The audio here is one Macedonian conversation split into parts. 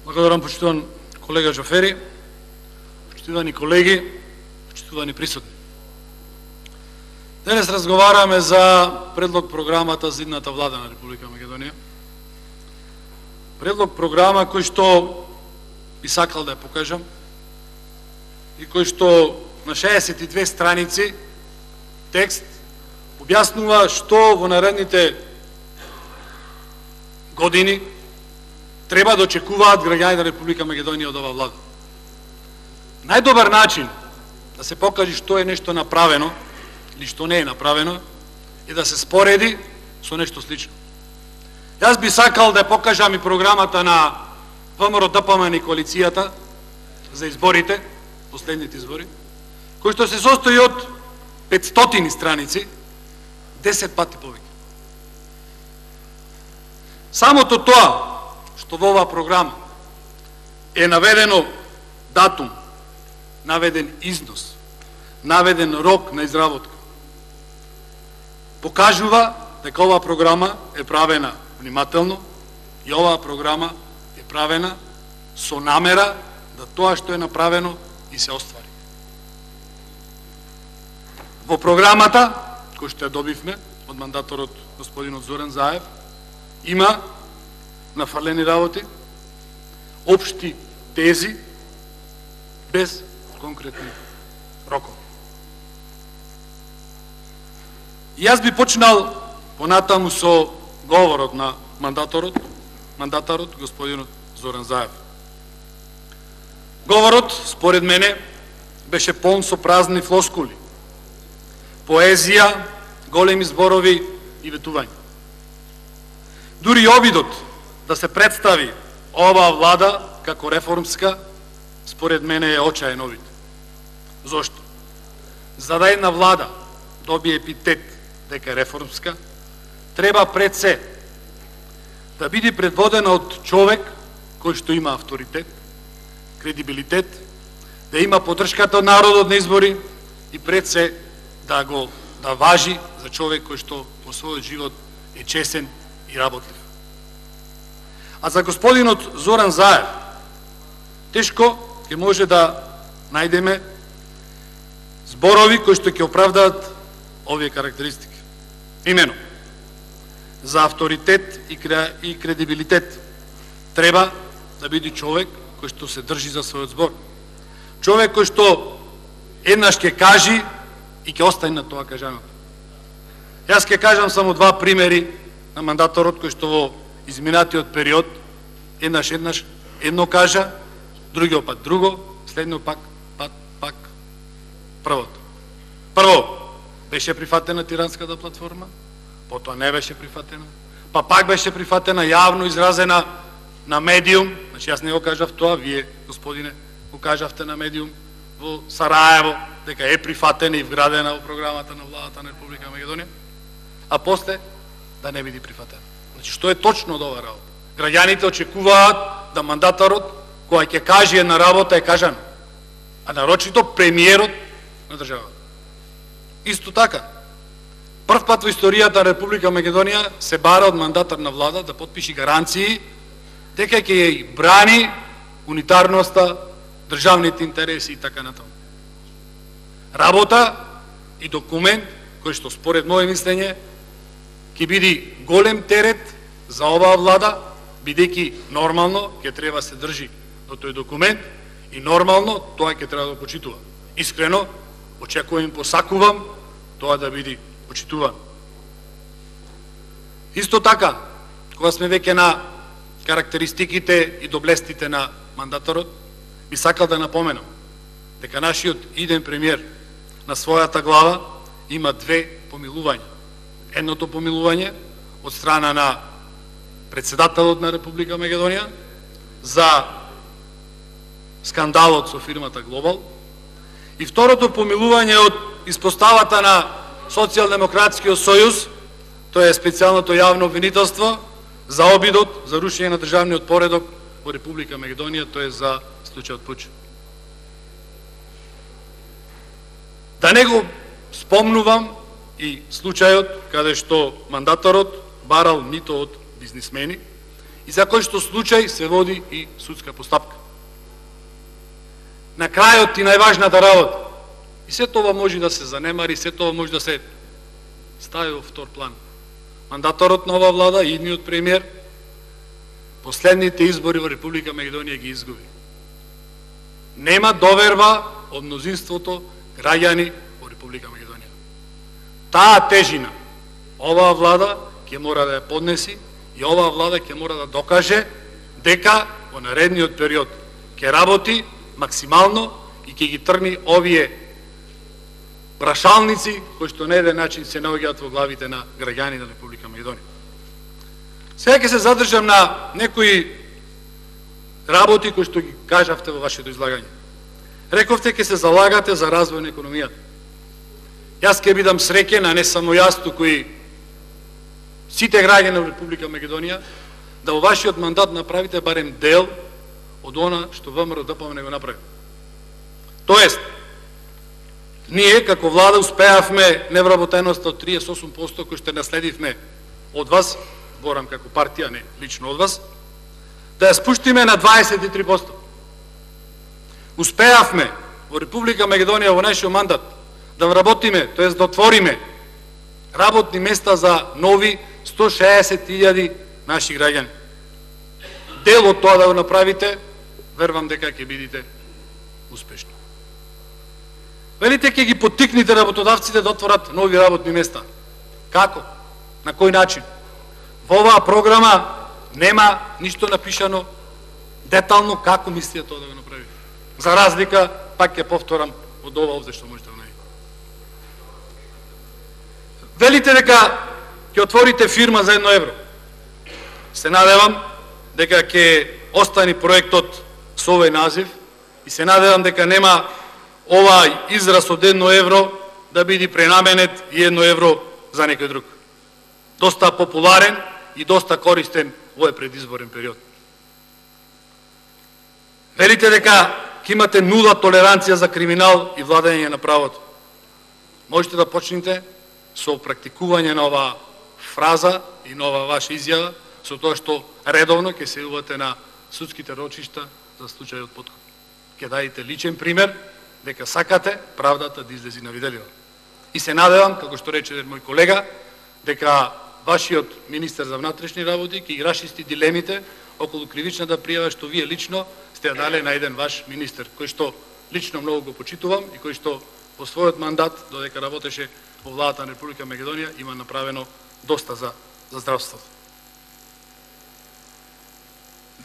Благодарам, почитуван колега Джафери, почитувани колеги, почитувани присутни. Денес разговараме за предлог програмата за идната влада на Република Македонија. Предлог програма кој што би сакал да ја покажам и кој што на 62 страници текст објаснува што во наредните години треба да очекуваат граѓани на Република Македонија од оваа влада. Најдобар начин да се покаже што е нешто направено или што не е направено е да се спореди со нешто слично. Јас би сакал да покажам и програмата на ВМРО ДПМН и коалицијата за изборите, последните избори, кој што се состои од 500 страници, 10 пати повеќе. Самото тоа што во оваа програма е наведено датум, наведен износ, наведен рок на изработка, покажува дека оваа програма е правена внимателно и оваа програма е правена со намера да тоа што е направено и се оствари. Во програмата, кој што ја добивме од мандаторот господинот Зоран Заев, има нафрлени работи, општи тези, без конкретни рокови. И јас би почнал понатаму со говорот на мандатарот господинот Зоран Заев. Говорот, според мене, беше полн со празни флоскули, поезија, големи зборови и ветувања. Дури обидот да се представи оваа влада како реформска, според мене е очаен обид. Зошто? За да една влада добие епитет дека е реформска, треба пред се да биде предводена од човек кој што има авторитет, кредибилитет, да има поддршката од народот на избори и пред се да важи за човек кој што во својот живот е честен и работлив. А за господинот Зоран Заев, тешко ќе може да најдеме зборови кои што ќе оправдаат овие карактеристики. Имено, за авторитет и кредибилитет треба да биде човек кој што се држи за својот збор. Човек кој што еднаш ќе кажи и ќе остане на тоа кажаното. Јас ќе кажам само два примери на мандаторот кој што во изминатиот период еднаш едно кажа, другиот пат друго, следниот пак првото. Прво беше прифатена тиранската платформа, потоа не беше прифатена, па пак беше прифатена, јавно изразена на медиум, значи јас не го кажав тоа, вие, господине, го кажавте на медиум во Сараево, дека е прифатена и вградена во програмата на владата на Република Македонија, а после да не биде прифатена. Значи, што е точно од оваа работа? Граѓаните очекуваат да мандатарот, која ќе каже една работа, е кажана, а нарочито премиерот на државата. Исто така, прв пат во историјата на Република Македонија се бара од мандатар на влада да потпиши гаранции дека ќе ја брани унитарноста, државните интереси и така натаму. Работа и документ кој што според моје мислење ќе биде голем терет за оваа влада, бидејќи нормално ќе треба се држи до тој документ и нормално тоа ќе треба да почитува. Искрено очекувам и посакувам тоа да биде почитувано. Исто така, кога сме веќе на карактеристиките и доблестите на мандатарот, би сакал да напоменам дека нашиот иден премиер на својата глава има две помилувања. Едното помилување од страна на председателот на Република Македонија за скандалот со фирмата Глобал и второто помилување од испоставата на Социјалдемократскиот сојуз, тоа е специјалното јавно обвинителство за обидот за рушење на државниот поредок во Република Македонија, тоа е за случајот Пуч. Да не го спомнувам и случајот каде што мандатарот барал мито од бизнисмени и за кој што случај се води и судска постапка. На крајот и најважната работа, и се тоа може да се занемари, се тоа може да се стави во втор план. Мандаторот на ова влада и идниот премиер последните избори во Република Македонија ги изгуби. Нема доверба од мнозинството граѓани во Република Македонија. Таа тежина оваа влада ќе мора да ја поднеси и оваа влада ќе мора да докаже дека во наредниот период ќе работи максимално и ќе ги трни овие прашалници кои што на еден начин се наоѓаат во главите на граѓани на Република Македонија. Сега ќе се задржам на некои работи кои што ги кажавте во вашето излагање. Рековте ќе се залагате за развој на економијата. Јас ќе бидам среќен, а не само јас, туку и сите граѓани на Република Македонија, да во вашиот мандат направите барем дел од она што ВМРО-ДПМНЕ не го направи. Тоест, ние како влада успеавме невработеноста од 38% кој што наследивме од вас, зборам како партија, не лично од вас, да ја спуштиме на 23%. Успеавме во Република Македонија во нашиот мандат да вработиме, тоест да отвориме работни места за нови 160.000 наши граѓани. Дел од тоа да го направите, вервам дека ќе бидете успешни. Велите ќе ги поттикните работодавците да отворат нови работни места. Како? На кој начин? Во оваа програма нема ништо напишано детално како мислите тоа да го направите. За разлика, пак ќе повторам, од ова овде што можете да најдете. Велите дека ќе отворите фирма за 1 евро. Се надевам дека ќе остане проектот со овој назив и се надевам дека нема овај израз од 1 евро да биде пренаменет и 1 евро за некој друг. Доста популарен и доста користен во овој предизборен период. Велите дека ќе имате нула толеранција за криминал и владење на правото. Можете да почнете со практикување на оваа фраза и на оваа ваша изјава, со тоа што редовно ќе се јавувате на судските рочишта за случајот подкуп. Ќе дадете личен пример дека сакате правдата да излези на виделиво. И се надевам, како што рече мој колега, дека вашиот министер за внатрешни работи ќе ги расчисти дилемите околу кривичната пријава што вие лично сте ја дале на еден ваш министер, кој што лично многу го почитувам и кој што во својот мандат, додека работеше во владата на Република Македонија, има направено доста за здравството.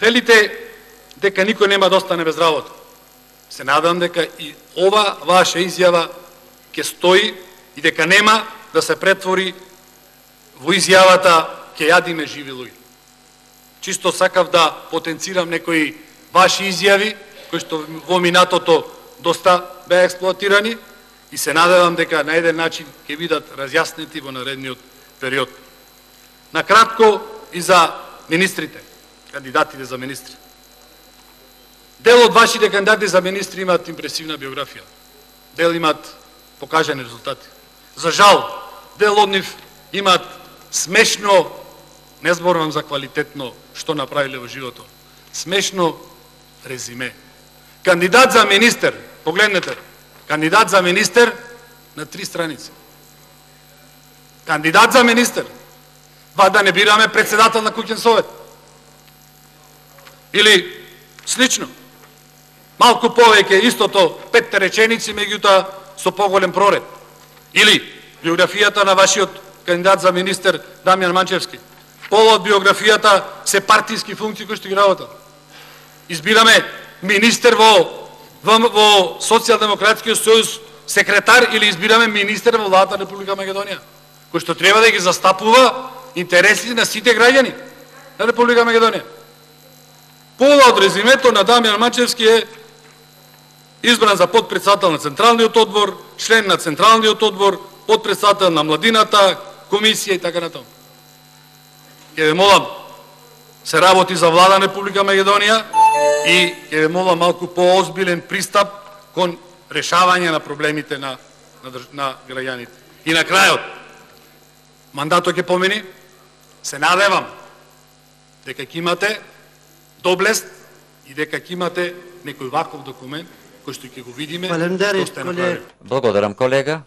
Велите дека никој нема да остане без работа. Се надам дека и ова ваша изјава ќе стои и дека нема да се претвори во изјавата ќе јадиме живи луѓе. Чисто сакав да потенцирам некои ваши изјави кои што во минатото доста беа експлоатирани и се надевам дека на еден начин ќе бидат разјаснети во наредниот период. Накратко и за министрите, кандидатите за министри. Дел од вашите кандидати за министри имаат импресивна биографија. Дел имаат покажани резултати. За жал, дел од нив имаат смешно, не зборувам за квалитетно што направиле во животот, смешно резиме. Кандидат за министер, погледнете, кандидат за министер на 3 страници. Кандидат за министер. Да не бираме председател на куќен совет. Или слично. Малку повеќе истото 5 реченици, меѓутоа со поголем проред. Или биографијата на вашиот кандидат за министер Дамјан Манчевски. Пола од биографијата се партиски функции кои што ги работат. Избираме министер во Социјалдемократскиот сојуз, секретар, или избираме министер во владата на Република Македонија, кој што треба да ги застапува интересите на сите граѓани на Република Македонија. Пола од резимето на Дамјан Манчевски е избран за подпредседател на Централниот одбор, член на Централниот одбор, подпредседател на Младината, комисија и така натаму. Ќе ве молам, се работи за влада на Република Македонија и ќе ве молам малку поозбилен пристап кон решавање на проблемите на граѓаните. И на крајот, мандатот ќе помини, се надевам дека ќе имате доблест и дека ќе имате некој ваков документ кој што ќе го видиме што сте направили. Благодарам, колега.